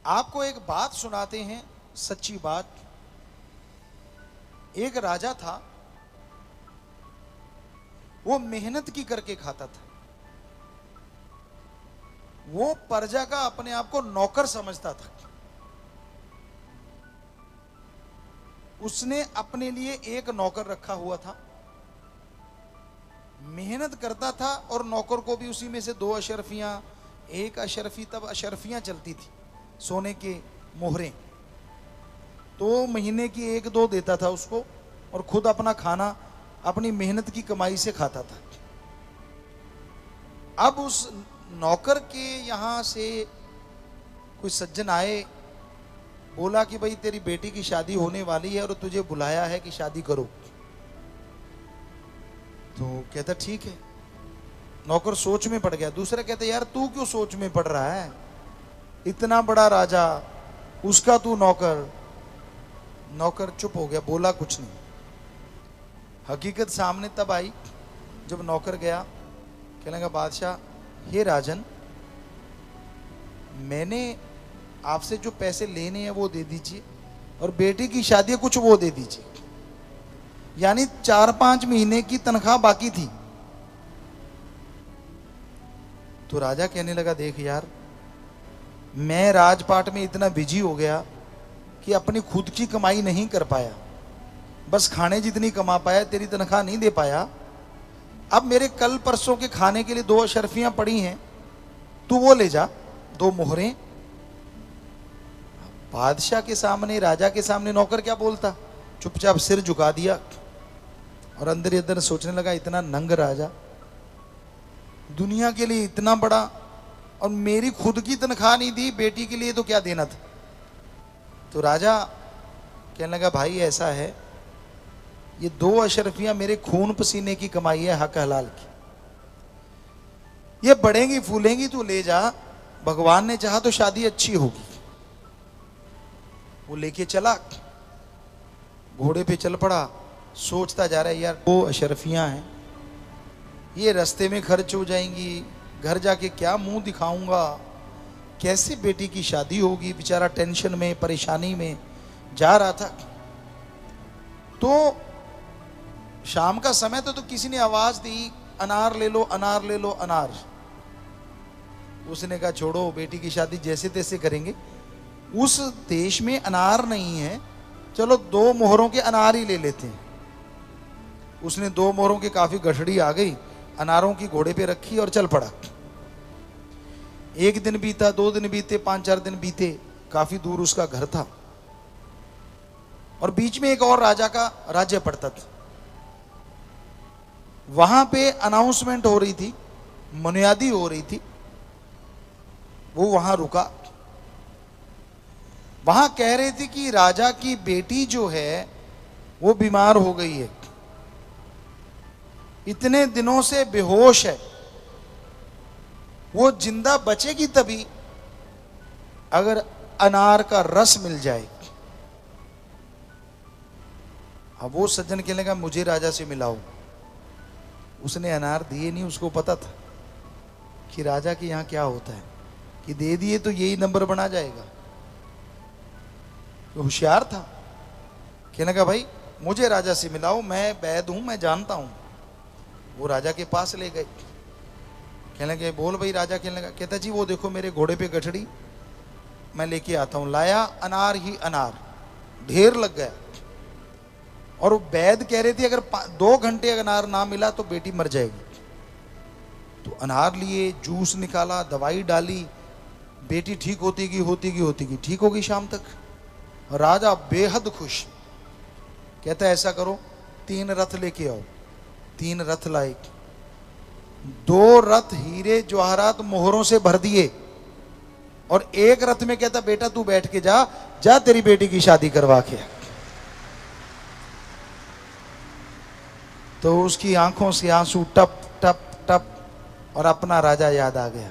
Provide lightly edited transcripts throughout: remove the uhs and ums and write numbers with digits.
आपको एक बात सुनाते हैं, सच्ची बात। एक राजा था, वो मेहनत की करके खाता था। वो प्रजा का अपने आप को नौकर समझता था। उसने अपने लिए एक नौकर रखा हुआ था, मेहनत करता था और नौकर को भी उसी में से 2 अशरफियां, 1 अशरफी, तब अशरफियां चलती थी, सोने के मोहरें, तो महीने की 1-2 देता था उसको, और खुद अपना खाना अपनी मेहनत की कमाई से खाता था। अब उस नौकर के यहां से कोई सज्जन आए, बोला कि भाई तेरी बेटी की शादी होने वाली है और तुझे बुलाया है कि शादी करो। तो कहता ठीक है। नौकर सोच में पड़ गया। दूसरा कहता यार तू क्यों सोच में पड़ रहा है, इतना बड़ा राजा, उसका तू नौकर। नौकर चुप हो गया, बोला कुछ नहीं। हकीकत सामने तब आई जब नौकर गया, कहने लगा बादशाह, हे राजन, मैंने आपसे जो पैसे लेने हैं वो दे दीजिए, और बेटी की शादी है कुछ वो दे दीजिए। यानी 4-5 महीने की तनख्वाह बाकी थी। तो राजा कहने लगा देख यार, मैं राजपाट में इतना बिजी हो गया कि अपनी खुद की कमाई नहीं कर पाया, बस खाने जितनी कमा पाया, तेरी तनख्वाह नहीं दे पाया। अब मेरे कल परसों के खाने के लिए 2 अशरफियां पड़ी हैं, तू वो ले जा, 2 मोहरें। बादशाह के सामने, राजा के सामने नौकर क्या बोलता, चुपचाप सिर झुका दिया और अंदर ही अंदर सोचने लगा इतना नंग राजा, दुनिया के लिए इतना बड़ा, और मेरी खुद की तनख्वाह नहीं दी, बेटी के लिए तो क्या देना था। तो राजा कहने लगा भाई ऐसा है, ये 2 अशरफियां मेरे खून पसीने की कमाई है, हक हलाल की, ये बढ़ेंगी फूलेंगी, तू ले जा, भगवान ने चाहा तो शादी अच्छी होगी। वो लेके चला, घोड़े पे चल पड़ा, सोचता जा रहा है यार 2 अशरफियां हैं, ये रास्ते में खर्च हो जाएंगी, घर जाके क्या मुंह दिखाऊंगा, कैसे बेटी की शादी होगी। बेचारा टेंशन में, परेशानी में जा रहा था। तो शाम का समय तो किसी ने आवाज दी, अनार ले लो, अनार ले लो, अनार। उसने कहा छोड़ो, बेटी की शादी जैसे तैसे करेंगे, उस देश में अनार नहीं है, चलो 2 मोहरों के अनार ही ले लेते हैं। उसने 2 मोहरों की काफी गठड़ी आ गई, अनारों की घोड़े पे रखी और चल पड़ा। 1 दिन बीता, 2 दिन बीते, 5-4 दिन बीते, काफी दूर उसका घर था, और बीच में एक और राजा का राज्य पड़ता था। वहां पे अनाउंसमेंट हो रही थी, मुनियादी हो रही थी। वो वहां रुका, वहां कह रहे थे कि राजा की बेटी जो है वो बीमार हो गई है, इतने दिनों से बेहोश है, वो जिंदा बचेगी तभी अगर अनार का रस मिल जाए। अब वो सज्जन कहने लगा मुझे राजा से मिलाओ। उसने अनार दिए नहीं, उसको पता था कि राजा के यहां क्या होता है, कि दे दिए तो यही नंबर बना जाएगा। तो होशियार था, कहने लगा भाई मुझे राजा से मिलाओ, मैं वैद हूं, मैं जानता हूं। वो राजा के पास ले गए, कहने लगे बोल भाई। राजा कहने लगा, कहता जी वो देखो मेरे घोड़े पे गठड़ी, मैं लेके आता हूं। लाया, अनार ही अनार, ढेर लग गया। और वो वैद कह रहे थे अगर 2 घंटे अनार ना मिला तो बेटी मर जाएगी। तो अनार लिए, जूस निकाला, दवाई डाली, बेटी ठीक होती गई, ठीक हो गई शाम तक। राजा बेहद खुश, कहता ऐसा करो 3 रथ लेके आओ। 3 रथ लाए, 2 रथ हीरे जवाहरात मोहरों से भर दिए, और 1 रथ में कहता बेटा तू बैठ के जा, जा तेरी बेटी की शादी करवा के। तो उसकी आंखों से आंसू टप टप टप, और अपना राजा याद आ गया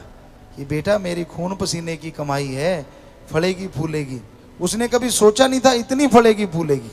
कि बेटा मेरी खून पसीने की कमाई है, फलेगी फूलेगी। उसने कभी सोचा नहीं था इतनी फलेगी फूलेगी।